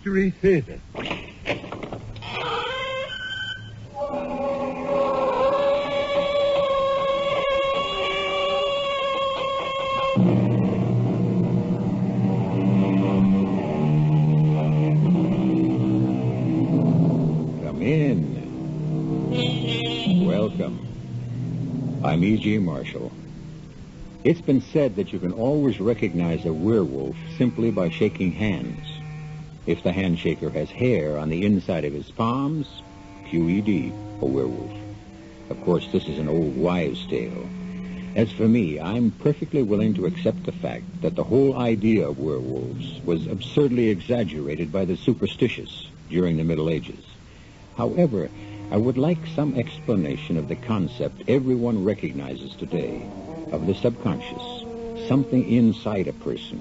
Mystery Theater. Come in. Welcome. I'm E.G. Marshall. It's been said that you can always recognize a werewolf simply by shaking hands. If the handshaker has hair on the inside of his palms, QED, a werewolf. Of course, this is an old wives' tale. As for me, I'm perfectly willing to accept the fact that the whole idea of werewolves was absurdly exaggerated by the superstitious during the Middle Ages. However, I would like some explanation of the concept everyone recognizes today, of the subconscious, something inside a person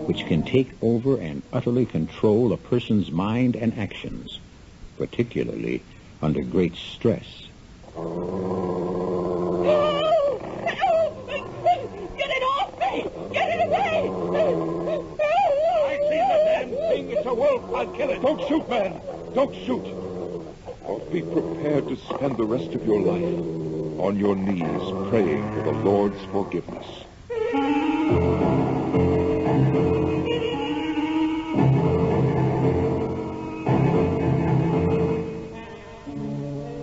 which can take over and utterly control a person's mind and actions, particularly under great stress. Get it off me! Get it away! I see the damn thing. It's a wolf. I'll kill it. Don't shoot, man. Don't shoot. Or be prepared to spend the rest of your life on your knees praying for the Lord's forgiveness.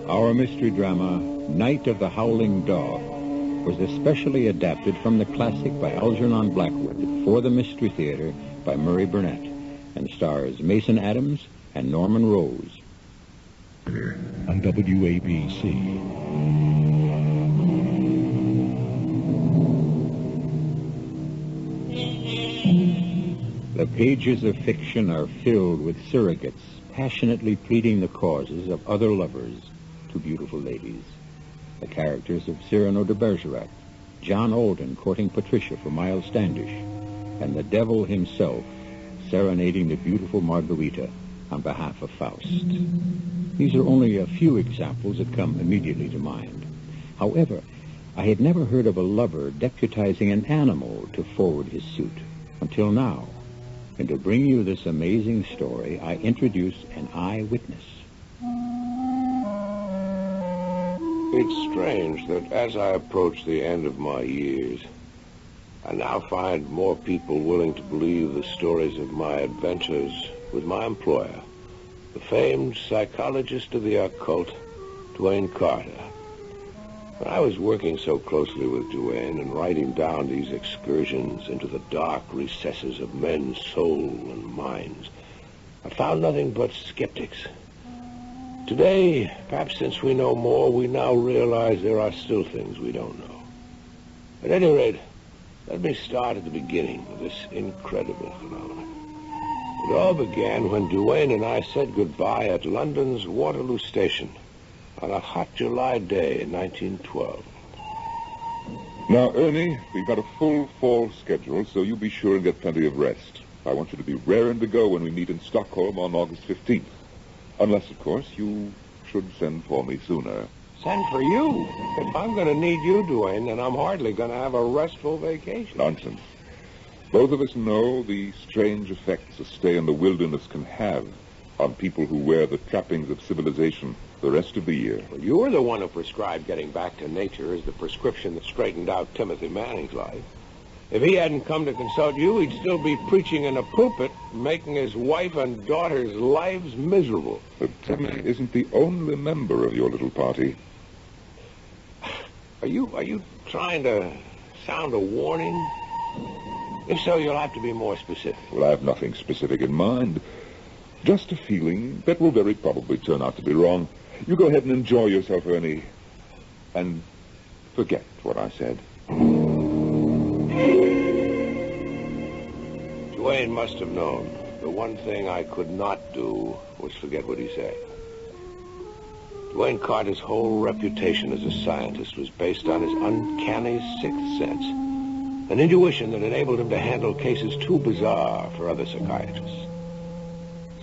Our mystery drama, Night of the Howling Dog, was especially adapted from the classic by Algernon Blackwood for the Mystery Theater by Murray Burnett, and stars Mason Adams and Norman Rose. On WABC. The pages of fiction are filled with surrogates passionately pleading the causes of other lovers to beautiful ladies. The characters of Cyrano de Bergerac, John Alden courting Patricia for Miles Standish, and the devil himself serenading the beautiful Margarita on behalf of Faust. These are only a few examples that come immediately to mind. However, I had never heard of a lover deputizing an animal to forward his suit until now. And to bring you this amazing story, I introduce an eyewitness. It's strange that as I approach the end of my years, I now find more people willing to believe the stories of my adventures with my employer, the famed psychologist of the occult, Duane Carter. When I was working so closely with Duane and writing down these excursions into the dark recesses of men's soul and minds, I found nothing but skeptics. Today, perhaps since we know more, we now realize there are still things we don't know. At any rate, let me start at the beginning of this incredible phenomenon. It all began when Duane and I said goodbye at London's Waterloo Station on a hot July day in 1912. Now, Ernie, we've got a full fall schedule, so you be sure and get plenty of rest. I want you to be raring to go when we meet in Stockholm on August 15th. Unless, of course, you should send for me sooner. Send for you? If I'm going to need you, Duane, then I'm hardly going to have a restful vacation. Nonsense. Both of us know the strange effects a stay in the wilderness can have on people who wear the trappings of civilization the rest of the year. Well, you were the one who prescribed getting back to nature as the prescription that straightened out Timothy Manning's life. If he hadn't come to consult you, he'd still be preaching in a pulpit, making his wife and daughter's lives miserable. But Timmy isn't the only member of your little party. Are you trying to sound a warning? If so, you'll have to be more specific. Well, I have nothing specific in mind. Just a feeling that will very probably turn out to be wrong. You go ahead and enjoy yourself, Ernie. And forget what I said. Duane must have known. The one thing I could not do was forget what he said. Duane Carter's whole reputation as a scientist was based on his uncanny sixth sense, an intuition that enabled him to handle cases too bizarre for other psychiatrists.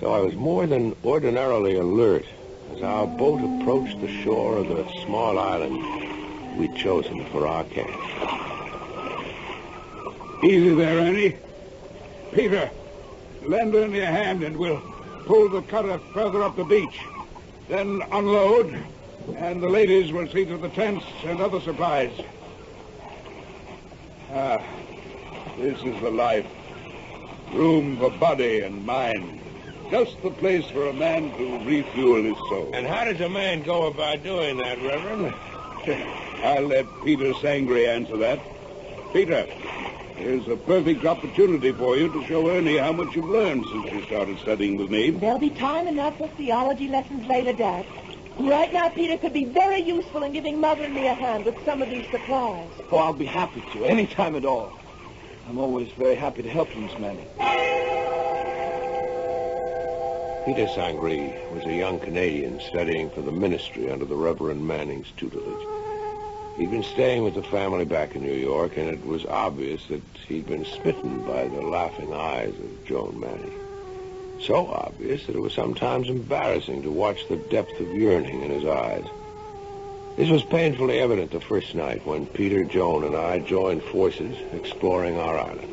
So I was more than ordinarily alert as our boat approached the shore of the small island we'd chosen for our camp. Easy there, Ernie. Peter, lend Ernie a hand and we'll pull the cutter further up the beach. Then unload, and the ladies will see to the tents and other supplies. This is the life. Room for body and mind. Just the place for a man to refuel his soul. And how does a man go about doing that, Reverend? I'll let Peter Sangre answer that. Peter, here's a perfect opportunity for you to show Ernie how much you've learned since you started studying with me. There'll be time enough for theology lessons later, Dad. Right now, Peter could be very useful in giving Mother and me a hand with some of these supplies. Oh, I'll be happy to, any time at all. I'm always very happy to help you, Miss Manning. Peter Sangre was a young Canadian studying for the ministry under the Reverend Manning's tutelage. He'd been staying with the family back in New York, and it was obvious that he'd been smitten by the laughing eyes of Joan Manning. So obvious that it was sometimes embarrassing to watch the depth of yearning in his eyes. This was painfully evident the first night when Peter, Joan, and I joined forces exploring our island.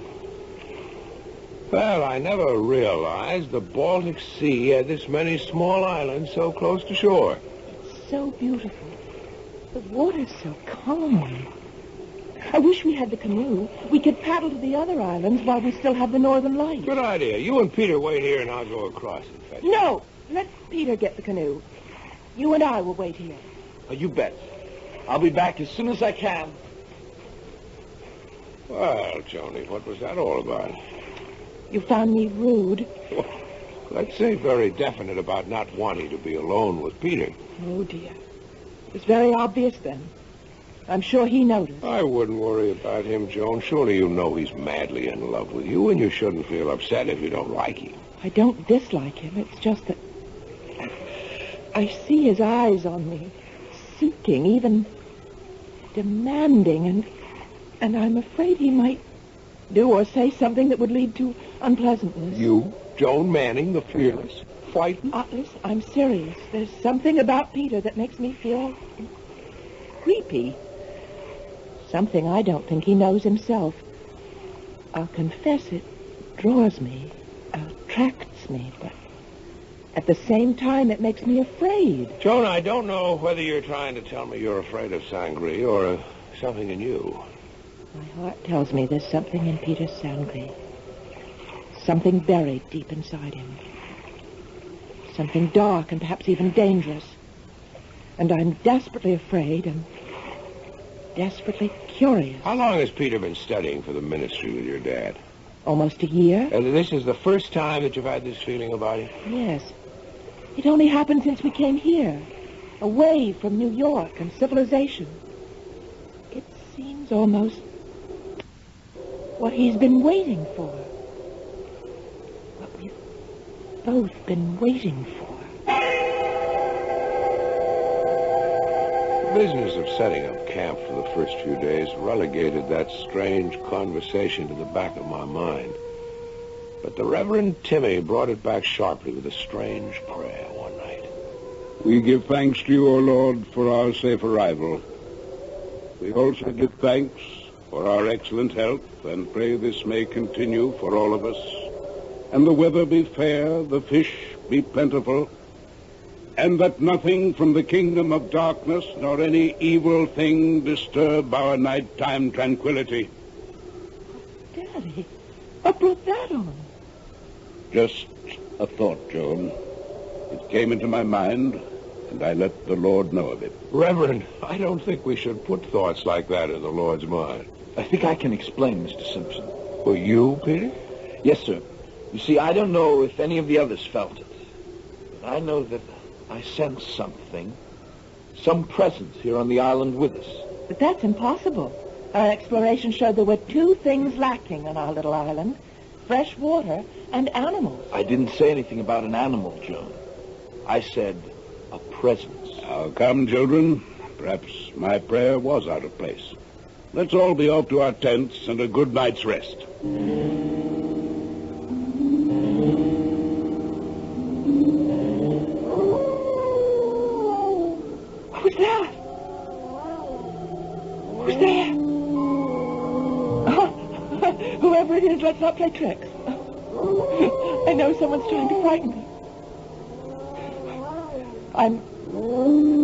Well, I never realized the Baltic Sea had this many small islands so close to shore. It's so beautiful. The water's so calm. I wish we had the canoe. We could paddle to the other islands while we still have the northern lights. Good idea. You and Peter wait here, and I'll go across and fetch you. No, let Peter get the canoe. You and I will wait here. Oh, you bet. I'll be back as soon as I can. Well, Joni, what was that all about? You found me rude. Let's say very definite about not wanting to be alone with Peter. Oh, dear. It was very obvious then. I'm sure he noticed. I wouldn't worry about him, Joan. Surely you know he's madly in love with you, and you shouldn't feel upset if you don't like him. I don't dislike him. It's just that I see his eyes on me, seeking, even demanding, and I'm afraid he might do or say something that would lead to unpleasantness. You, Joan Manning, the fearless, frightened? Listen, I'm serious. There's something about Peter that makes me feel creepy. Something I don't think he knows himself. I'll confess it draws me, attracts me, but at the same time it makes me afraid. Joan, I don't know whether you're trying to tell me you're afraid of Sangre or something in you. My heart tells me there's something in Peter Sangre. Something buried deep inside him. Something dark and perhaps even dangerous. And I'm desperately afraid and desperately curious. How long has Peter been studying for the ministry with your dad? Almost a year. This is the first time that you've had this feeling about him? Yes. It only happened since we came here, away from New York and civilization. It seems almost what he's been waiting for. What we've both been waiting for. The business of setting up camp for the first few days relegated that strange conversation to the back of my mind. But the Reverend Timmy brought it back sharply with a strange prayer one night. We give thanks to you, O Lord, for our safe arrival. We also give thanks for our excellent health and pray this may continue for all of us, and the weather be fair, the fish be plentiful, and that nothing from the kingdom of darkness nor any evil thing disturb our nighttime tranquility. Daddy, what brought that on? Just a thought, Joan. It came into my mind, and I let the Lord know of it. Reverend, I don't think we should put thoughts like that in the Lord's mind. I think I can explain, Mr. Simpson. For you, Peter? Yes, sir. You see, I don't know if any of the others felt it. But I know that I sense something, some presence here on the island with us. But that's impossible. Our exploration showed there were two things lacking on our little island. Fresh water and animals. I didn't say anything about an animal, Joan. I said a presence. Now, come, children. Perhaps my prayer was out of place. Let's all be off to our tents and a good night's rest. Who's that? Who's there? Whoever it is, let's not play tricks. I know someone's trying to frighten me. I'm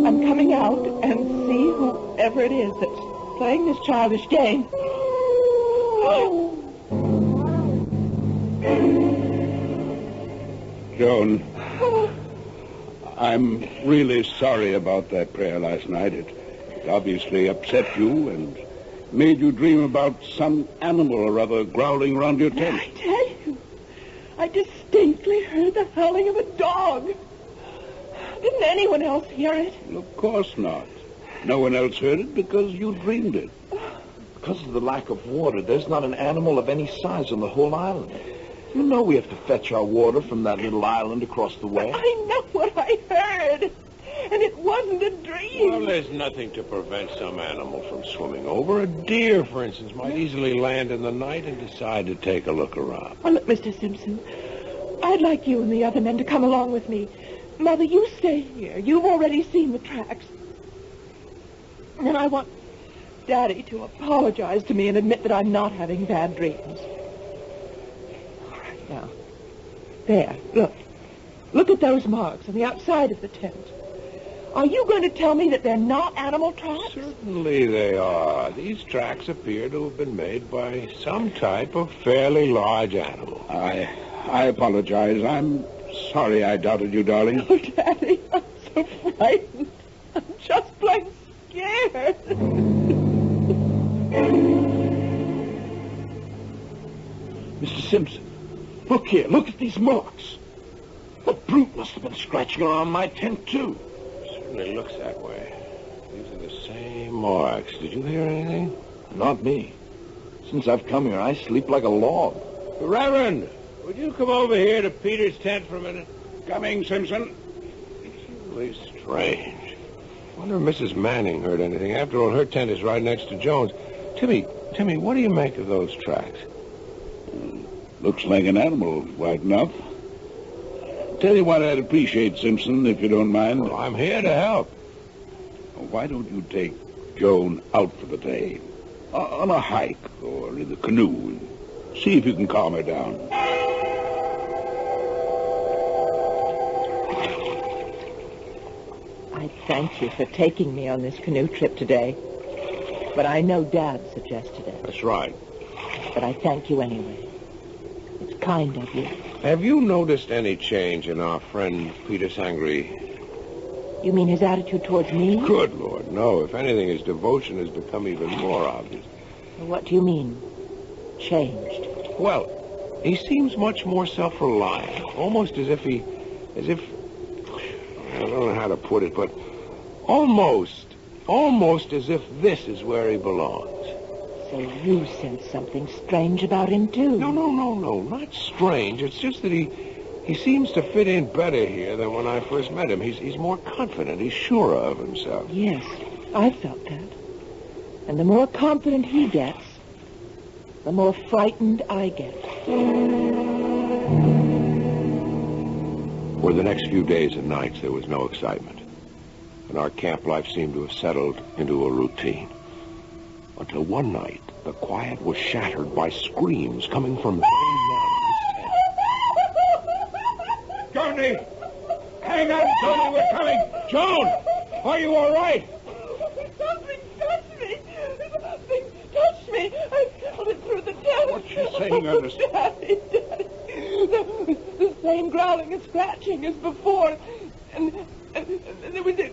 coming out and see whoever it is that's playing this childish game. Joan, I'm really sorry about that prayer last night. It obviously upset you and made you dream about some animal or other growling around your tent. I tell you, I distinctly heard the howling of a dog. Didn't anyone else hear it? Well, of course not. No one else heard it because you dreamed it. Because of the lack of water, there's not an animal of any size on the whole island. You know we have to fetch our water from that little island across the way. I know what I heard. And it wasn't a dream. Well, there's nothing to prevent some animal from swimming over. A deer, for instance, might easily land in the night and decide to take a look around. Well, look, Mr. Simpson, I'd like you and the other men to come along with me. Mother, you stay here. You've already seen the tracks. And I want Daddy to apologize to me and admit that I'm not having bad dreams. All right, now. There, look. Look at those marks on the outside of the tent. Are you going to tell me that they're not animal tracks? Certainly they are. These tracks appear to have been made by some type of fairly large animal. I apologize. I'm sorry I doubted you, darling. Oh, Daddy, I'm so frightened. I'm just plain scared. Mr. Simpson, look here. Look at these marks. The brute must have been scratching around my tent, too. Certainly looks that way. These are the same marks. Did you hear anything? Not me. Since I've come here, I sleep like a log. Reverend, would you come over here to Peter's tent for a minute? Coming, Simpson. It's really strange. I wonder if Mrs. Manning heard anything. After all, her tent is right next to Jones. Timmy, what do you make of those tracks? Looks like an animal, right enough. Tell you what I'd appreciate, Simpson, if you don't mind. Well, I'm here to help. Why don't you take Joan out for the day? On a hike or in the canoe and see if you can calm her down. I thank you for taking me on this canoe trip today. But I know Dad suggested it. That's right. But I thank you anyway. It's kind of you. Have you noticed any change in our friend Peter Sangre? You mean his attitude towards me? Good Lord, no. If anything, his devotion has become even more obvious. What do you mean, changed? Well, he seems much more self-reliant, almost as if I don't know how to put it, but almost as if this is where he belongs. So you sense something strange about him, too? No, not strange. It's just that he seems to fit in better here than when I first met him. He's more confident. He's surer of himself. Yes, I felt that. And the more confident he gets, the more frightened I get. For the next few days and nights, there was no excitement. And our camp life seemed to have settled into a routine. Until one night, the quiet was shattered by screams coming from Johnny! Hang on, Johnny, we're coming! Joan! Are you all right? Something touched me! Something touched me! I felt it through the tent. What's she saying, Ernest? Daddy. The same growling and scratching as before. And there was a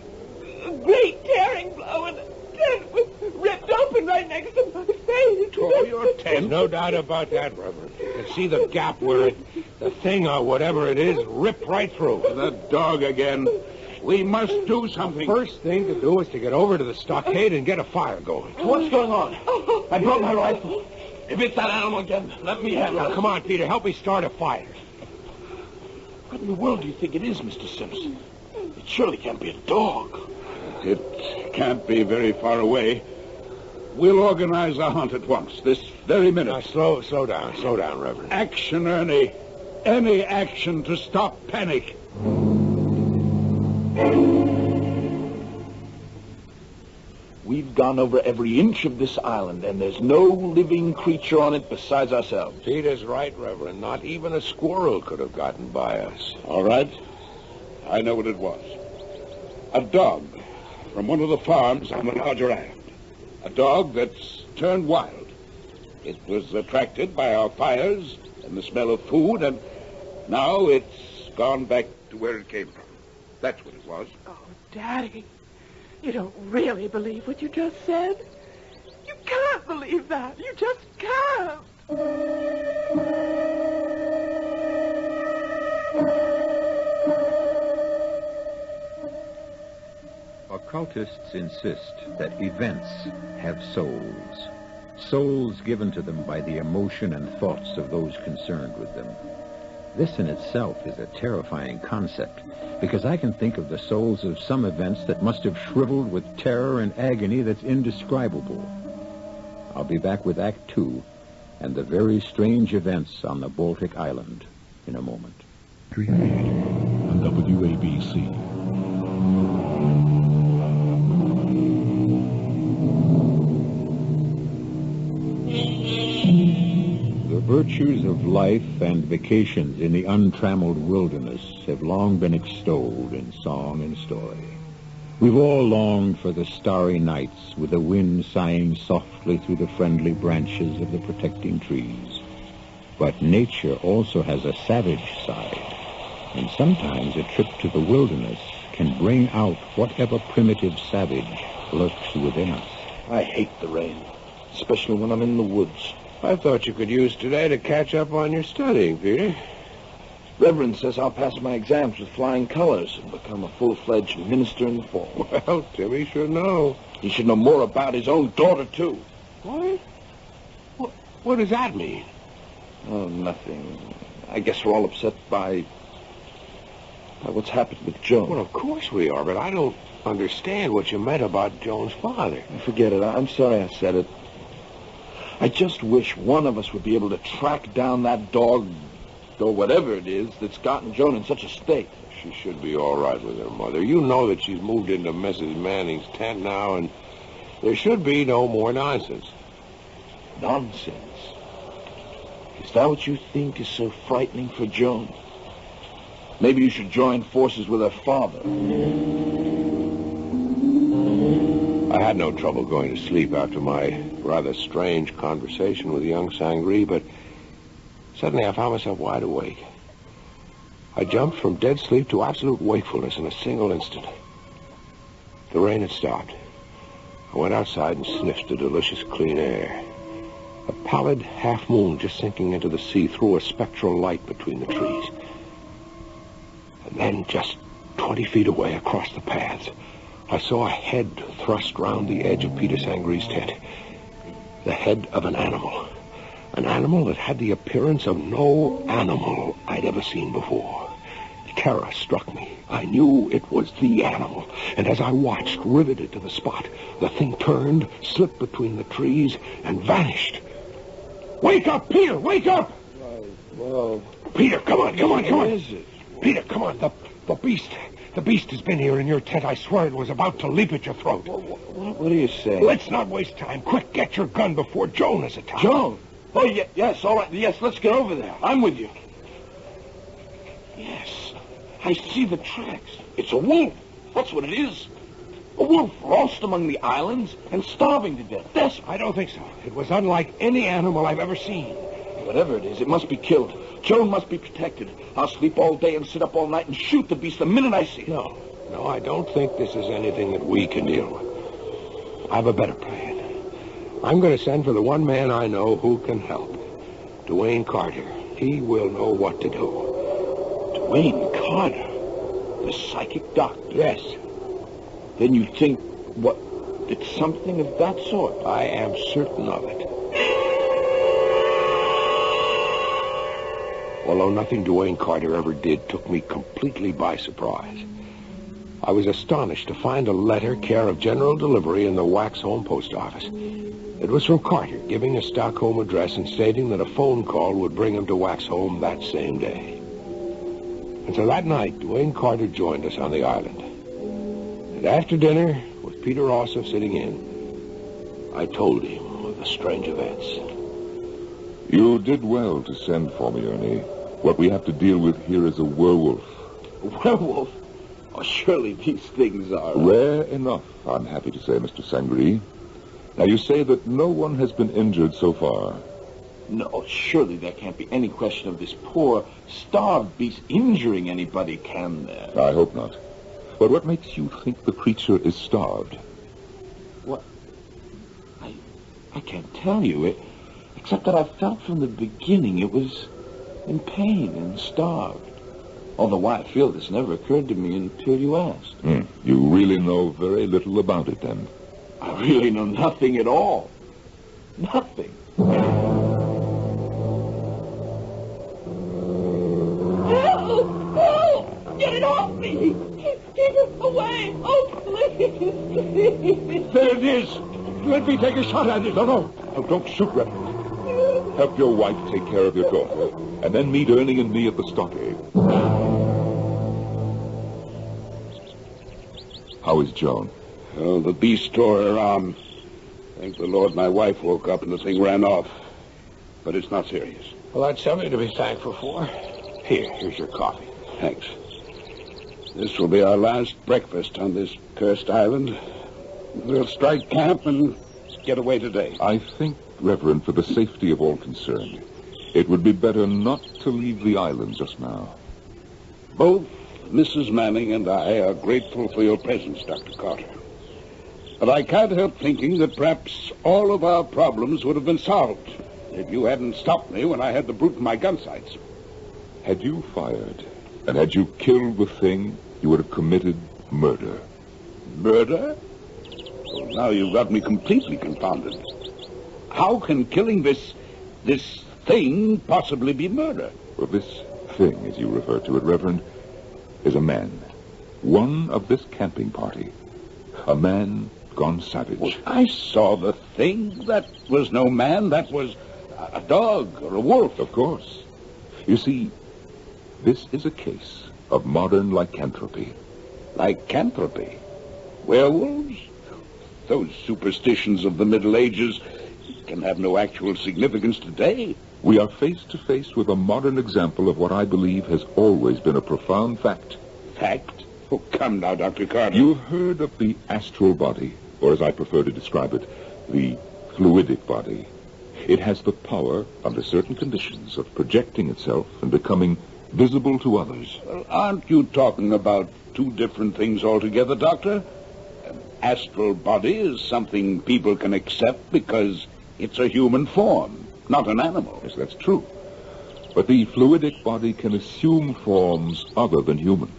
great tearing blow, and the tent was ripped open right next to my face. Oh, your tent. No doubt about that, Reverend. You can see the gap where the thing or whatever it is ripped right through. That dog again. We must do something. First thing to do is to get over to the stockade and get a fire going. What's going on? I brought my rifle. If it's that animal again, let me handle it. Come on, Peter. Help me start a fire. What in the world do you think it is, Mr. Simpson? It surely can't be a dog. It can't be very far away. We'll organize a hunt at once, this very minute. Now, slow down, Reverend. Action, Ernie. Any action to stop panic. We've gone over every inch of this island, and there's no living creature on it besides ourselves. Peter's right, Reverend. Not even a squirrel could have gotten by us. All right. I know what it was. A dog from one of the farms on the larger island. A dog that's turned wild. It was attracted by our fires and the smell of food, and now it's gone back to where it came from. That's what it was. Oh, Daddy, you don't really believe what you just said? You can't believe that. You just can't. Occultists insist that events have souls. Souls given to them by the emotion and thoughts of those concerned with them. This in itself is a terrifying concept, because I can think of the souls of some events that must have shriveled with terror and agony that's indescribable. I'll be back with Act 2 and the very strange events on the Baltic Island in a moment. On WABC. The virtues of life and vacations in the untrammeled wilderness have long been extolled in song and story. We've all longed for the starry nights with the wind sighing softly through the friendly branches of the protecting trees. But nature also has a savage side, and sometimes a trip to the wilderness can bring out whatever primitive savage lurks within us. I hate the rain, especially when I'm in the woods. I thought you could use today to catch up on your studying, Peter. Reverend says I'll pass my exams with flying colors and become a full-fledged minister in the fall. Well, Timmy should know. He should know more about his own daughter, too. What? What does that mean? Oh, nothing. I guess we're all upset by what's happened with Joan. Well, of course we are, but I don't understand what you meant about Joan's father. Forget it. I'm sorry I said it. I just wish one of us would be able to track down that dog, or whatever it is, that's gotten Joan in such a state. She should be all right with her mother. You know that she's moved into Mrs. Manning's tent now, and there should be no more nonsense. Nonsense? Is that what you think is so frightening for Joan? Maybe you should join forces with her father. I had no trouble going to sleep after my rather strange conversation with young Sangree, but suddenly I found myself wide awake. I jumped from dead sleep to absolute wakefulness in a single instant. The rain had stopped. I went outside and sniffed the delicious clean air. A pallid half-moon just sinking into the sea threw a spectral light between the trees. And then, just 20 feet away across the paths, I saw a head thrust round the edge of Peter Sangree's tent. The head of an animal. An animal that had the appearance of no animal I'd ever seen before. Terror struck me. I knew it was the animal. And as I watched, riveted to the spot, the thing turned, slipped between the trees, and vanished. Wake up, Peter! Wake up! Well, Peter, come on. What is it? Peter, come on. The beast. The beast has been here in your tent. I swear it was about to leap at your throat. What are you saying? Let's not waste time. Quick, get your gun before Joan is attacked. Joan? Oh, yes, all right. Yes, let's get over there. I'm with you. Yes, I see the tracks. It's a wolf. That's what it is. A wolf lost among the islands and starving to death. Desperate. I don't think so. It was unlike any animal I've ever seen. Whatever it is, it must be killed. Joan must be protected. I'll sleep all day and sit up all night and shoot the beast the minute I see it. No, I don't think this is anything that we can deal with. I have a better plan. I'm going to send for the one man I know who can help. Dwayne Carter. He will know what to do. Dwayne Carter? The psychic doctor? Yes. Then you think, it's something of that sort? I am certain of it. Although nothing Dwayne Carter ever did took me completely by surprise. I was astonished to find a letter care of general delivery in the Waxholm post office. It was from Carter, giving a Stockholm address and stating that a phone call would bring him to Waxholm that same day. And so that night, Dwayne Carter joined us on the island. And after dinner, with Peter also sitting in, I told him of the strange events. You did well to send for me, Ernie. What we have to deal with here is a werewolf. A werewolf? Oh, surely these things are... Rare enough, I'm happy to say, Mr. Sangree. Now, you say that no one has been injured so far. No, surely there can't be any question of this poor, starved beast injuring anybody, can there? I hope not. But what makes you think the creature is starved? What? I can't tell you, except that I felt from the beginning it was in pain and starved. Although why I feel this never occurred to me until you asked. You really know very little about it, then? I really know nothing at all. Nothing. Help! Get it off me! Keep it away! Oh, please! There it is! Let me take a shot at it. No, don't shoot, Reverend. Help your wife take care of your daughter, and then meet Ernie and me at the stockade. How is Joan? Oh, the beast tore her arm. Thank the Lord my wife woke up and the thing ran off. But it's not serious. Well, that's something to be thankful for. Here's your coffee. Thanks. This will be our last breakfast on this cursed island. We'll strike camp and get away today. I think, Reverend, for the safety of all concerned, it would be better not to leave the island just now. Both Mrs. Manning and I are grateful for your presence, Dr. Carter. But I can't help thinking that perhaps all of our problems would have been solved if you hadn't stopped me when I had the brute in my gun sights. Had you fired, and had you killed the thing, you would have committed murder. Murder? Well, now you've got me completely confounded. How can killing this thing possibly be murder? Well, this thing, as you refer to it, Reverend, is a man. One of this camping party. A man gone savage. Well, I saw the thing. That was no man. That was a dog or a wolf. Of course. You see, this is a case of modern lycanthropy. Lycanthropy? Werewolves? Those superstitions of the Middle Ages can have no actual significance today. We are face to face with a modern example of what I believe has always been a profound fact. Fact? Oh, come now, Dr. Carter. You've heard of the astral body, or as I prefer to describe it, the fluidic body. It has the power, under certain conditions, of projecting itself and becoming visible to others. Well, aren't you talking about two different things altogether, Doctor? An astral body is something people can accept because it's a human form, not an animal. Yes, that's true. But the fluidic body can assume forms other than human.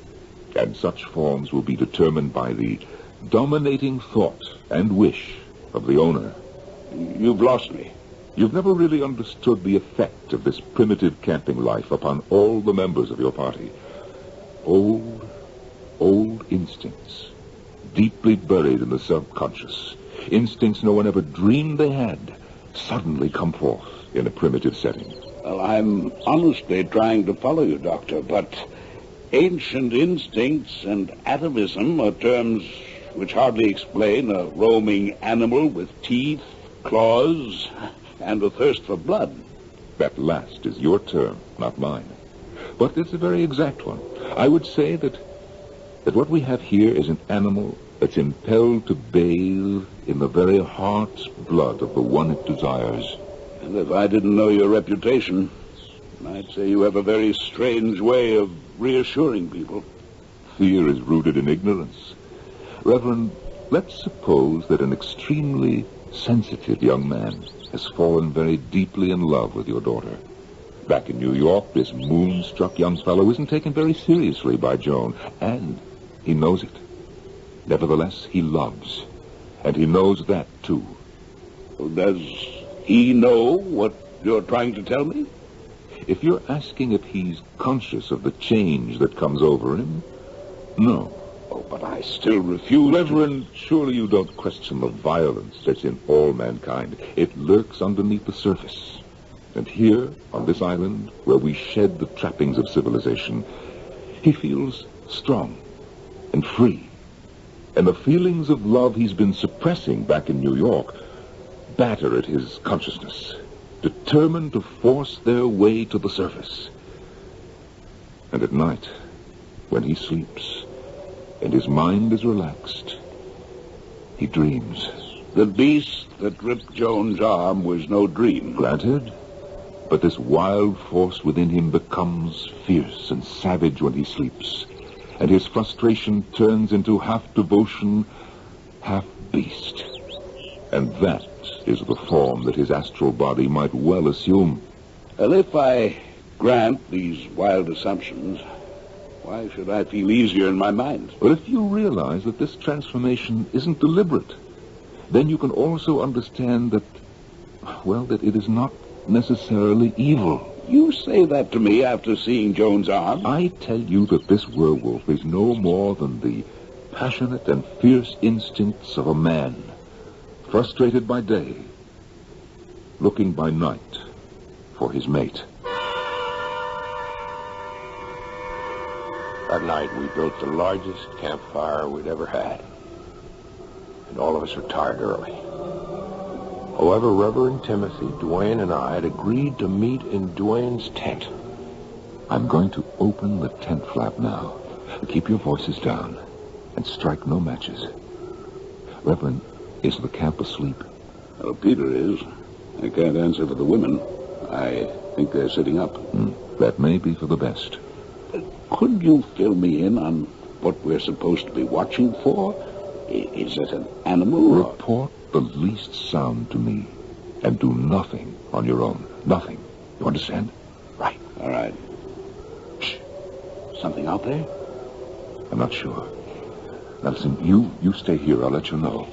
And such forms will be determined by the dominating thought and wish of the owner. You've lost me. You've never really understood the effect of this primitive camping life upon all the members of your party. Old instincts, deeply buried in the subconscious. Instincts no one ever dreamed they had, suddenly come forth in a primitive setting. Well, I'm honestly trying to follow you, Doctor, but ancient instincts and atavism are terms which hardly explain a roaming animal with teeth, claws, and a thirst for blood. That last is your term, not mine. But it's a very exact one. I would say that what we have here is an animal that's impelled to bathe in the very heart's blood of the one it desires. And if I didn't know your reputation, I'd say you have a very strange way of reassuring people. Fear is rooted in ignorance. Reverend, let's suppose that an extremely sensitive young man has fallen very deeply in love with your daughter. Back in New York, this moonstruck young fellow isn't taken very seriously by Joan, and he knows it. Nevertheless, he loves, and he knows that, too. Does he know what you're trying to tell me? If you're asking if he's conscious of the change that comes over him, no. Oh, but I still refuse. Reverend, surely you don't question the violence that's in all mankind. It lurks underneath the surface. And here, on this island, where we shed the trappings of civilization, he feels strong and free. And the feelings of love he's been suppressing back in New York batter at his consciousness, determined to force their way to the surface. And at night, when he sleeps, and his mind is relaxed. He dreams. The beast that ripped Joan's arm was no dream. Granted, but this wild force within him becomes fierce and savage when he sleeps, and his frustration turns into half devotion, half beast. And that is the form that his astral body might well assume. Well, if I grant these wild assumptions, why should I feel easier in my mind? But if you realize that this transformation isn't deliberate, then you can also understand that, that it is not necessarily evil. You say that to me after seeing Joan's arm? I tell you that this werewolf is no more than the passionate and fierce instincts of a man, frustrated by day, looking by night for his mate. That night we built the largest campfire we'd ever had, and all of us retired early. However, Reverend Timothy, Duane, and I had agreed to meet in Duane's tent. I'm going to open the tent flap now. Keep your voices down and strike no matches. Reverend, is the camp asleep? Well, Peter is. I can't answer for the women. I think they're sitting up. That may be for the best. Could you fill me in on what we're supposed to be watching for? Is it an animal? Report the least sound to me, and do nothing on your own. Nothing. You understand? Right. All right. Shh. Something out there? I'm not sure. Now listen, you stay here. I'll let you know.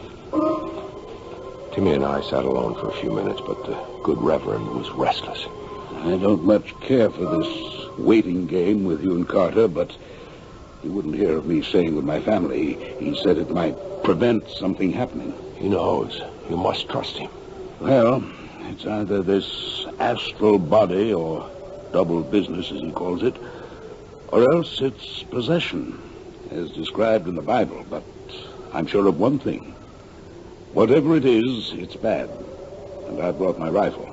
Timmy and I sat alone for a few minutes, but the good Reverend was restless. I don't much care for this waiting game with you and Carter, but he wouldn't hear of me staying with my family. He said it might prevent something happening. He knows. You must trust him. Well, it's either this astral body or double business, as he calls it, or else it's possession, as described in the Bible. But I'm sure of one thing. Whatever it is, it's bad. And I brought my rifle.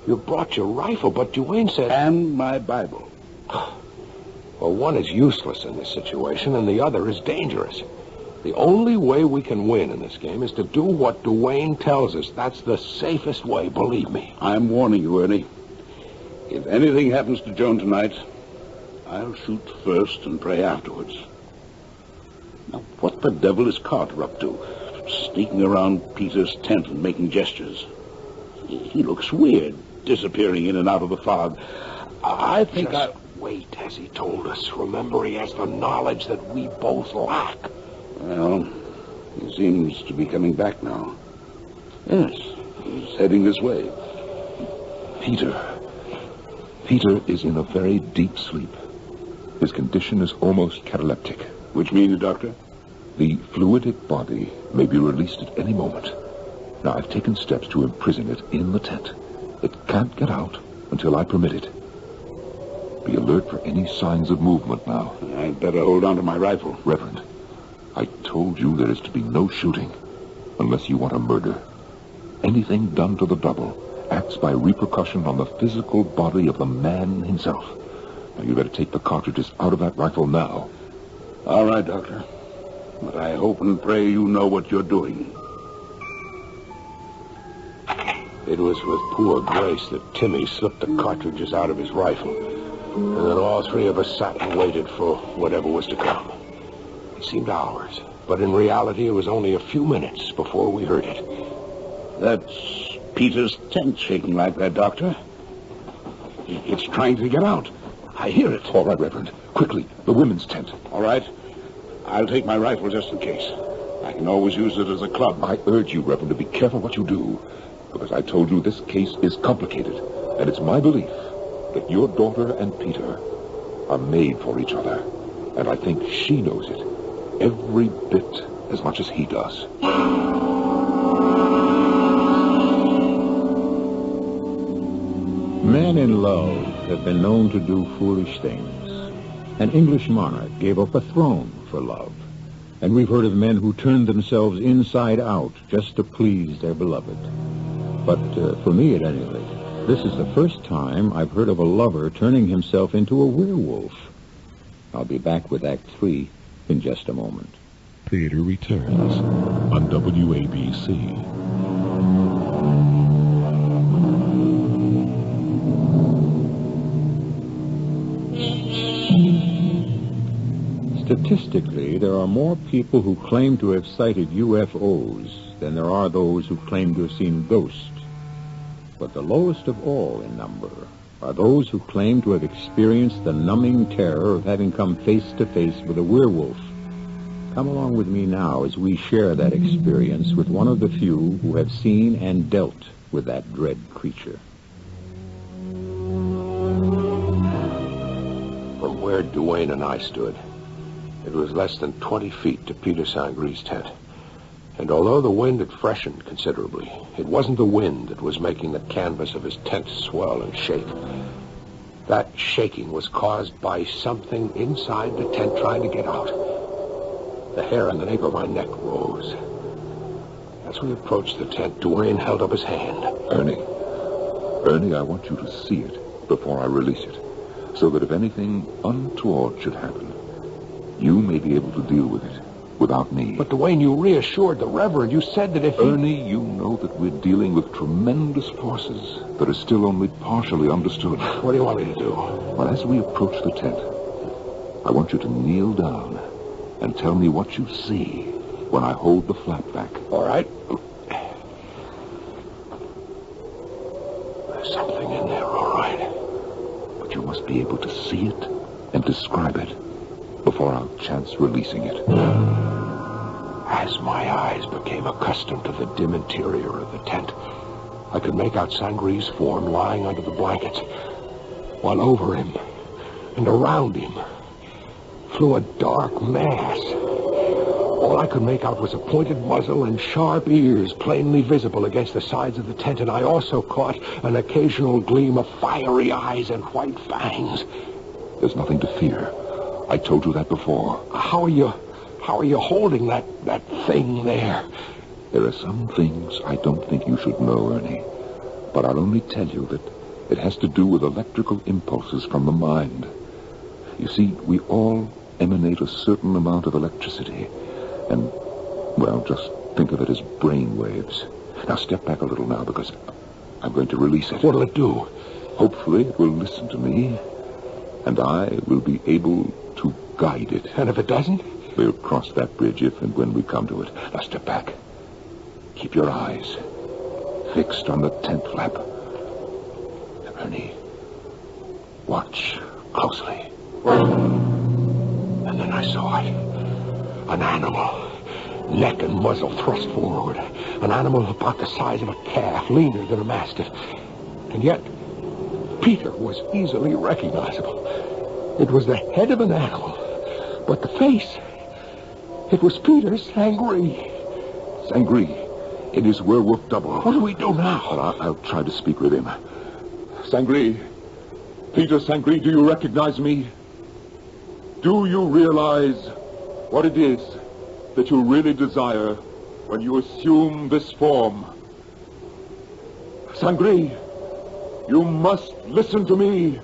You brought your rifle, but Duane said... And my Bible. Well, one is useless in this situation, and the other is dangerous. The only way we can win in this game is to do what Duane tells us. That's the safest way, believe me. I'm warning you, Ernie. If anything happens to Joan tonight, I'll shoot first and pray afterwards. Now, what the devil is Carter up to? Sneaking around Peter's tent and making gestures. He looks weird, disappearing in and out of the fog. I think Just wait, as he told us. Remember, he has the knowledge that we both lack. Well, he seems to be coming back now. Yes, he's heading this way. Peter is in a very deep sleep. His condition is almost cataleptic. Which means, Doctor? The fluidic body may be released at any moment. Now, I've taken steps to imprison it in the tent. It can't get out until I permit it. Be alert for any signs of movement now. I'd better hold on to my rifle. Reverend, I told you there is to be no shooting unless you want a murder. Anything done to the double acts by repercussion on the physical body of the man himself. Now, you better take the cartridges out of that rifle now. All right, Doctor. But I hope and pray you know what you're doing. It was with poor grace that Timmy slipped the cartridges out of his rifle. And then all three of us sat and waited for whatever was to come. It seemed hours, but in reality it was only a few minutes before we heard it. That's Peter's tent shaking like that, Doctor. It's trying to get out. I hear it. All right, Reverend. Quickly, the women's tent. All right. I'll take my rifle just in case. I can always use it as a club. I urge you, Reverend, to be careful what you do. Because I told you this case is complicated. And it's my belief that your daughter and Peter are made for each other. And I think she knows it every bit as much as he does. Men in love have been known to do foolish things. An English monarch gave up a throne for love. And we've heard of men who turned themselves inside out just to please their beloved. But for me, at any rate, this is the first time I've heard of a lover turning himself into a werewolf. I'll be back with Act 3 in just a moment. in just a moment. Theater returns on WABC. Statistically, there are more people who claim to have sighted UFOs than there are those who claim to have seen ghosts. But the lowest of all in number are those who claim to have experienced the numbing terror of having come face to face with a werewolf. Come along with me now as we share that experience with one of the few who have seen and dealt with that dread creature. From where Duane and I stood, it was less than 20 feet to Peter Sangre's tent. And although the wind had freshened considerably, it wasn't the wind that was making the canvas of his tent swell and shake. That shaking was caused by something inside the tent trying to get out. The hair on the nape of my neck rose. As we approached the tent, Duane held up his hand. Ernie, I want you to see it before I release it, so that if anything untoward should happen, you may be able to deal with it without me. But, Duane, you reassured the Reverend. You said that if Ernie, you know that we're dealing with tremendous forces that are still only partially understood. What do you want me to do? Well, as we approach the tent, I want you to kneel down and tell me what you see when I hold the flap back. All right. There's something in there, all right. But you must be able to see it and describe it before I'll chance releasing it. As my eyes became accustomed to the dim interior of the tent, I could make out Sangre's form lying under the blankets, while over him and around him flew a dark mass. All I could make out was a pointed muzzle and sharp ears plainly visible against the sides of the tent, and I also caught an occasional gleam of fiery eyes and white fangs. There's nothing to fear. I told you that before. How are you holding that thing there? There are some things I don't think you should know, Ernie. But I'll only tell you that it has to do with electrical impulses from the mind. You see, we all emanate a certain amount of electricity. And, well, just think of it as brain waves. Now, step back a little now, because I'm going to release it. What'll it do? Hopefully it will listen to me, and I will be able to guide it. And if it doesn't? We'll cross that bridge if and when we come to it. Now, step back. Keep your eyes fixed on the tent flap. Ernie, watch closely. And then I saw it. An animal. Neck and muzzle thrust forward. An animal about the size of a calf, leaner than a mastiff. And yet, Peter was easily recognizable. It was the head of an animal. But the face, it was Peter Sangre. Sangre, in his werewolf double. What do we do now? Well, I'll try to speak with him. Sangre, Peter Sangre, do you recognize me? Do you realize what it is that you really desire when you assume this form? Sangre, you must listen to me.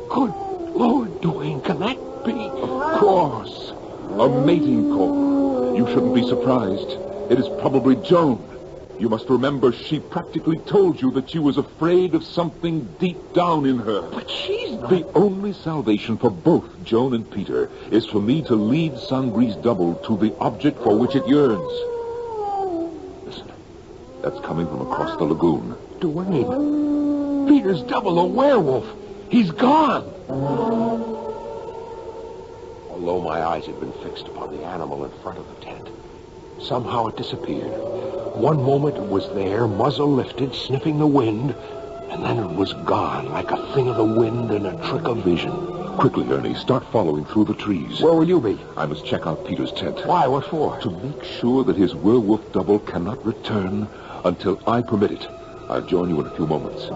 Good Lord, Duane, can that be? Of course. A mating call. You shouldn't be surprised. It is probably Joan. You must remember she practically told you that she was afraid of something deep down in her. But she's not. The only salvation for both Joan and Peter is for me to lead Sangre's double to the object for which it yearns. Listen, that's coming from across the lagoon. Duane, Peter's double, a werewolf. He's gone. Although my eyes had been fixed upon the animal in front of the tent, somehow it disappeared. One moment it was there, muzzle lifted, sniffing the wind, and then it was gone, like a thing of the wind in a trick of vision. Quickly, Ernie, start following through the trees. Where will you be? I must check out Peter's tent. Why? What for? To make sure that his werewolf double cannot return until I permit it. I'll join you in a few moments.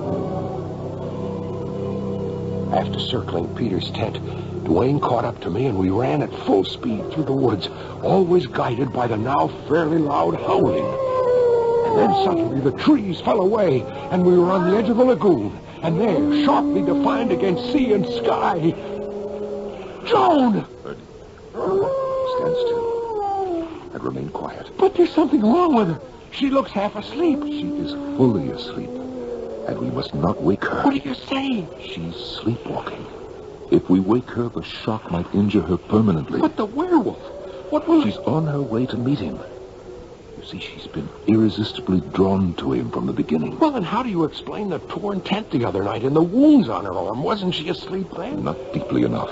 After circling Peter's tent, Duane caught up to me, and we ran at full speed through the woods, always guided by the now fairly loud howling. And then suddenly the trees fell away, and we were on the edge of the lagoon, and there, sharply defined against sea and sky, Joan! Stand still and remain quiet. But there's something wrong with her. She looks half asleep. She is fully asleep, and we must not wake her. What are you saying? She's sleepwalking. If we wake her, the shock might injure her permanently. But the werewolf, what will... She's on her way to meet him. You see, she's been irresistibly drawn to him from the beginning. Well, then how do you explain the torn tent the other night and the wounds on her arm? Wasn't she asleep then? Not deeply enough.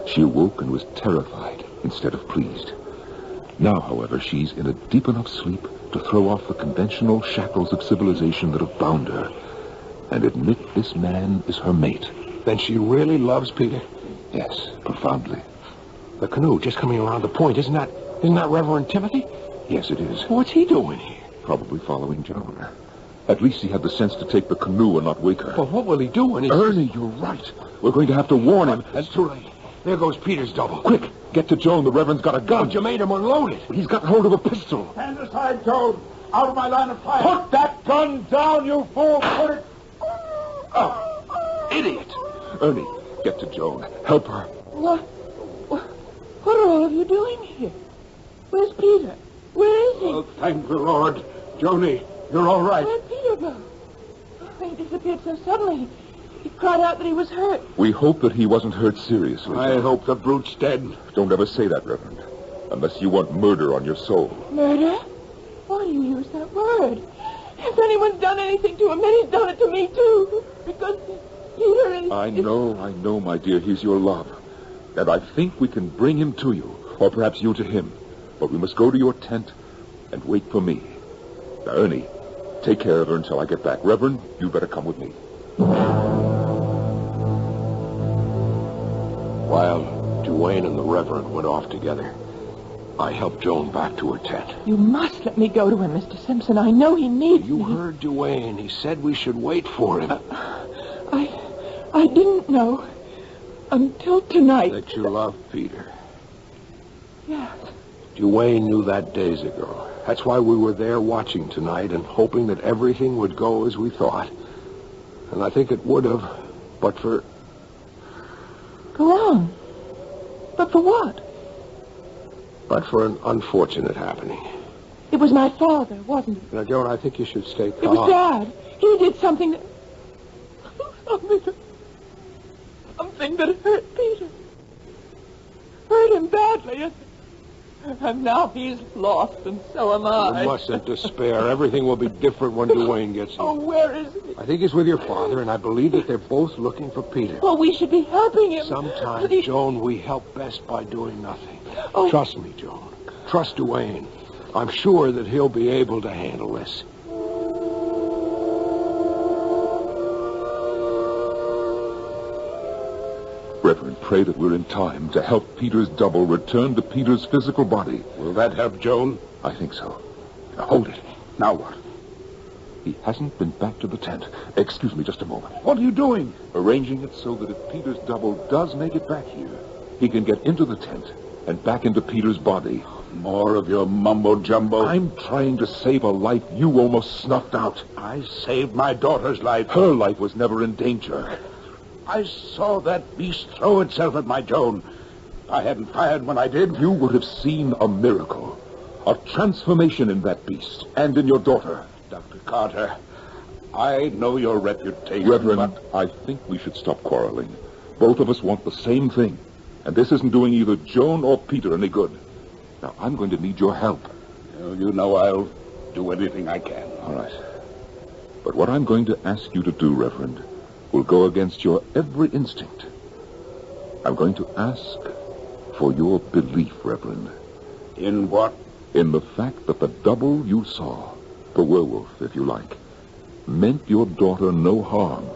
She awoke and was terrified instead of pleased. Now, however, she's in a deep enough sleep to throw off the conventional shackles of civilization that have bound her and admit this man is her mate. Then she really loves Peter? Yes, profoundly. The canoe just coming around the point, isn't that Reverend Timothy? Yes, it is. What's he doing here? Probably following Joan. At least he had the sense to take the canoe and not wake her. But what will he do when he... Ernie, you're right. We're going to have to warn him. That's too late. There goes Peter's double. Quick, get to Joan. The Reverend's got a gun. But you made him unload it. He's got hold of a pistol. Stand aside, Joan. Out of my line of fire. Put that gun down, you fool. Put it... Oh, idiot. Ernie, get to Joan. Help her. What are all of you doing here? Where's Peter? Where is he? Oh, thank the Lord. Joni, you're all right. Where'd Peter go? He disappeared so suddenly. He cried out that he was hurt. We hope that he wasn't hurt seriously. I hope the brute's dead. Don't ever say that, Reverend. Unless you want murder on your soul. Murder? Why do you use that word? If anyone's done anything to him, then he's done it to me, too. Because Peter is... I know, my dear. He's your love. And I think we can bring him to you. Or perhaps you to him. But we must go to your tent and wait for me. Now, Ernie, take care of her until I get back. Reverend, you better come with me. While Duane and the Reverend went off together, I helped Joan back to her tent. You must let me go to him, Mr. Simpson. I know he needs You me. heard Duane. He said we should wait for him. I didn't know until tonight. That you love Peter. Yes. Duane knew that days ago. That's why we were there watching tonight and hoping that everything would go as we thought. And I think it would have, but for... Go on. But for what? But for an unfortunate happening. It was my father, wasn't it? Now, Joan, I think you should stay calm. It was Dad. He did something that... Something that hurt Peter. Hurt him badly. And now he's lost, and so am I. You mustn't despair. Everything will be different when Duane gets here. Oh, where is he? I think he's with your father, and I believe that they're both looking for Peter. Oh, we should be helping him. Sometimes, Please. Joan, we help best by doing nothing. Oh. Trust me, Joan. Trust Duane. I'm sure that he'll be able to handle this. Reverend, pray that we're in time to help Peter's double return to Peter's physical body. Will that help, Joan? I think so. Now, hold it. Now what? He hasn't been back to the tent. Excuse me just a moment. What are you doing? Arranging it so that if Peter's double does make it back here, he can get into the tent and back into Peter's body. More of your mumbo-jumbo. I'm trying to save a life you almost snuffed out. I saved my daughter's life. Her life was never in danger. I saw that beast throw itself at my Joan. I hadn't fired when I did. You would have seen a miracle. A transformation in that beast and in your daughter. Dr. Carter, I know your reputation, Reverend, but... I think we should stop quarreling. Both of us want the same thing. And this isn't doing either Joan or Peter any good. Now, I'm going to need your help. You know I'll do anything I can. All right. But what I'm going to ask you to do, Reverend, will go against your every instinct. I'm going to ask for your belief, Reverend. In what? In the fact that the double you saw, the werewolf, if you like, meant your daughter no harm.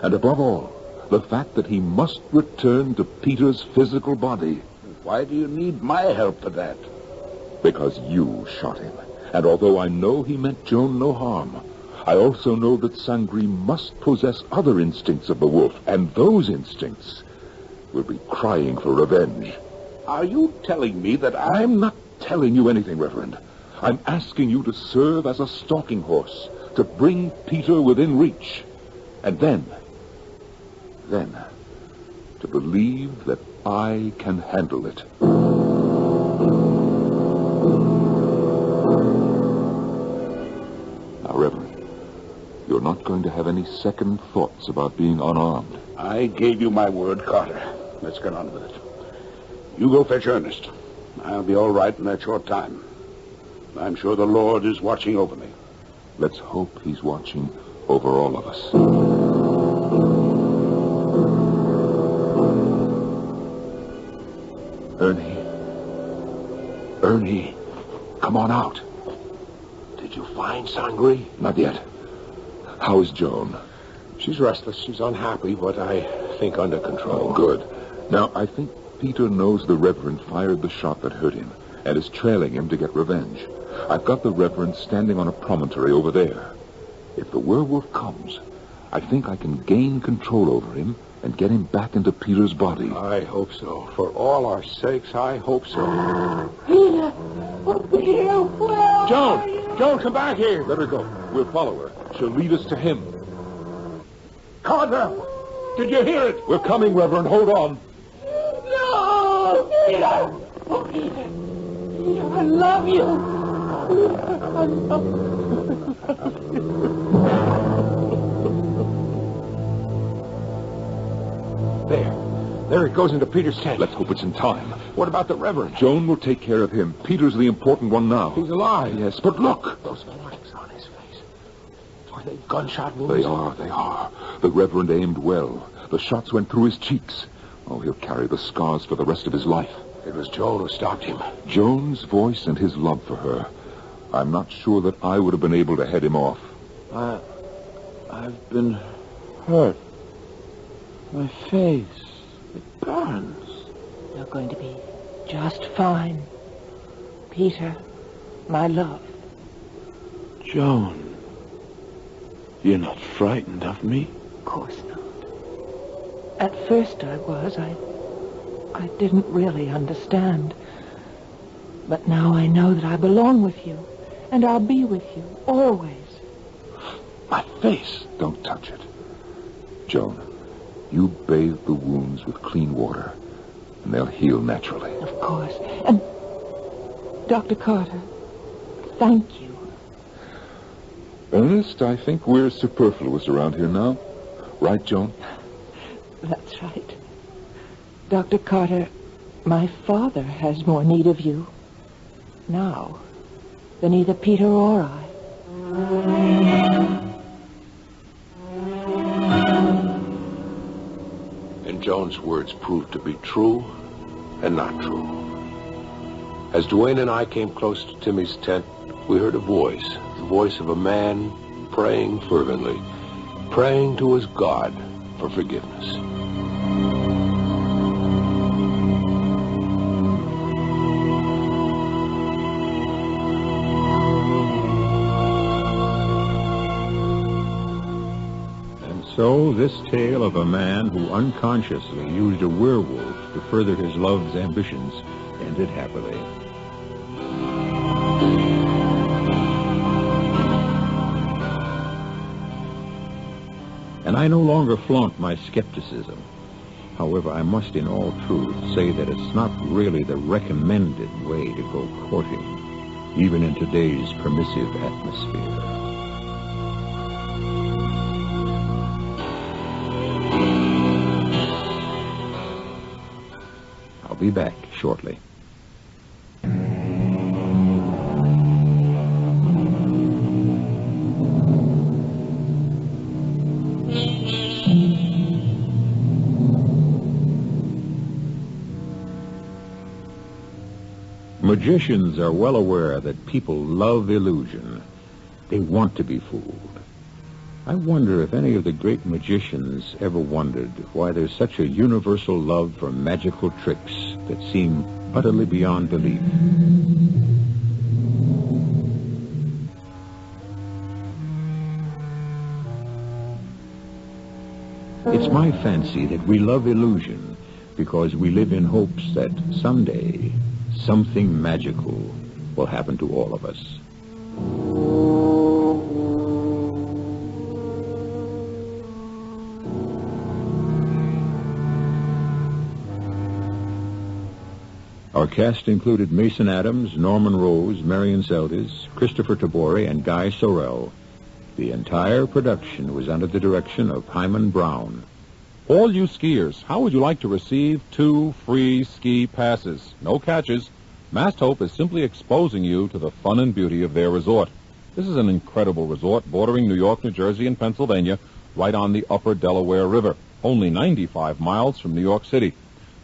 And above all, the fact that he must return to Peter's physical body. Why do you need my help for that? Because you shot him. And although I know he meant Joan no harm, I also know that Sangri must possess other instincts of the wolf, and those instincts will be crying for revenge. Are you telling me that I'm not telling you anything, Reverend. I'm asking you to serve as a stalking horse, to bring Peter within reach. And then, to believe that I can handle it. not going to have any second thoughts about being unarmed. I gave you my word, Carter. Let's get on with it. You go fetch Ernest. I'll be all right in that short time. I'm sure the Lord is watching over me. Let's hope he's watching over all of us. Ernie, come on out. Did you find Sangre? Not yet. How is Joan? She's restless. She's unhappy, but I think under control. Oh, good. Now, I think Peter knows the Reverend fired the shot that hurt him and is trailing him to get revenge. I've got the Reverend standing on a promontory over there. If the werewolf comes, I think I can gain control over him and get him back into Peter's body. I hope so. For all our sakes, I hope so. Peter! Oh, Peter, where are you? Joan, come back here. Let her go. We'll follow her. She'll lead us to him. Carter! Did you hear it? We're coming, Reverend. Hold on. No! Peter! Oh, Peter! Peter, I love you! I love you. There it goes into Peter's tent. Let's hope it's in time. What about the Reverend? Joan will take care of him. Peter's the important one now. He's alive. Yes, but look. Those marks on his face. Are they gunshot wounds? They are. The Reverend aimed well. The shots went through his cheeks. Oh, he'll carry the scars for the rest of his life. It was Joan who stopped him. Joan's voice and his love for her. I'm not sure that I would have been able to head him off. I've been hurt. My face. It burns. You're going to be just fine. Peter, my love. Joan, you're not frightened of me? Of course not. At first I was. I didn't really understand. But now I know that I belong with you. And I'll be with you, always. My face. Don't touch it. Joan, you bathe the wounds with clean water, and they'll heal naturally. Of course. And, Dr. Carter, thank you. Ernest, I think we're superfluous around here now. Right, Joan? That's right. Dr. Carter, my father has more need of you now than either Peter or I. And Joan's words proved to be true and not true. As Duane and I came close to Timmy's tent, we heard a voice, the voice of a man praying fervently, praying to his God for forgiveness. So, this tale of a man who unconsciously used a werewolf to further his love's ambitions ended happily. And I no longer flaunt my skepticism. However, I must in all truth say that it's not really the recommended way to go courting, even in today's permissive atmosphere. I'll be back shortly. Magicians are well aware that people love illusion. They want to be fooled. I wonder if any of the great magicians ever wondered why there's such a universal love for magical tricks that seem utterly beyond belief. It's my fancy that we love illusion because we live in hopes that someday something magical will happen to all of us. Our cast included Mason Adams, Norman Rose, Marion Seldes, Christopher Tabori, and Guy Sorrell. The entire production was under the direction of Himan Brown. All you skiers, how would you like to receive 2 free ski passes? No catches. Mast Hope is simply exposing you to the fun and beauty of their resort. This is an incredible resort bordering New York, New Jersey, and Pennsylvania, right on the upper Delaware River, only 95 miles from New York City.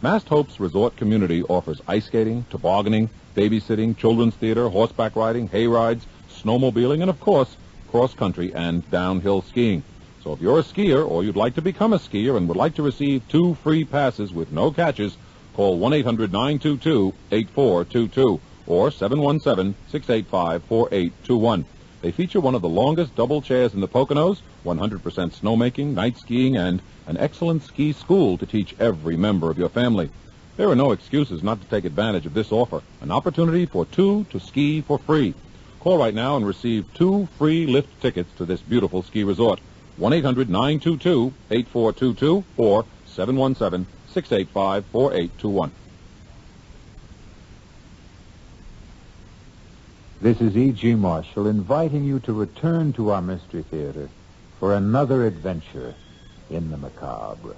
Mast Hope's resort community offers ice skating, tobogganing, babysitting, children's theater, horseback riding, hay rides, snowmobiling, and, of course, cross-country and downhill skiing. So if you're a skier or you'd like to become a skier and would like to receive 2 free passes with no catches, call 1-800-922-8422 or 717-685-4821. They feature one of the longest double chairs in the Poconos, 100% snowmaking, night skiing, and an excellent ski school to teach every member of your family. There are no excuses not to take advantage of this offer, an opportunity for 2 to ski for free. Call right now and receive 2 free lift tickets to this beautiful ski resort. 1-800-922-8422 or 717-685-4821. This is E.G. Marshall inviting you to return to our Mystery Theater for another adventure in the macabre.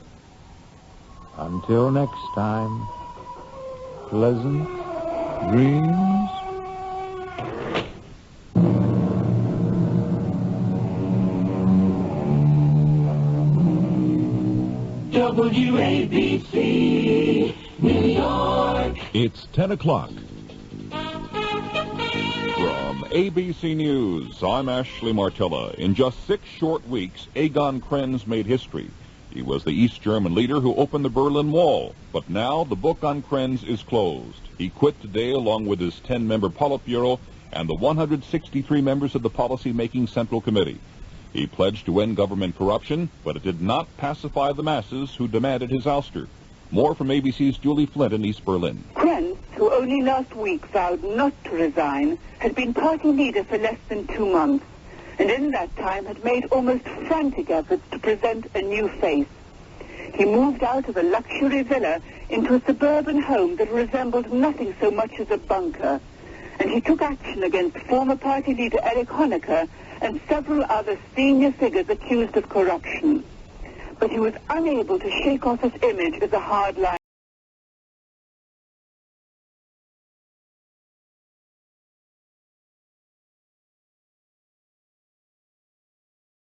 Until next time, pleasant dreams. WABC, New York. It's 10 o'clock. From ABC News, I'm Ashley Martella. In just 6 short weeks, Egon Krenz made history. He was the East German leader who opened the Berlin Wall. But now the book on Krenz is closed. He quit today along with his 10-member Politburo and the 163 members of the Policy-Making Central Committee. He pledged to end government corruption, but it did not pacify the masses who demanded his ouster. More from ABC's Julie Flint in East Berlin. Krenz, who only last week vowed not to resign, had been party leader for less than 2 months, and in that time had made almost frantic efforts to present a new face. He moved out of a luxury villa into a suburban home that resembled nothing so much as a bunker, and he took action against former party leader Erich Honecker and several other senior figures accused of corruption. But he was unable to shake off his image as a hardliner.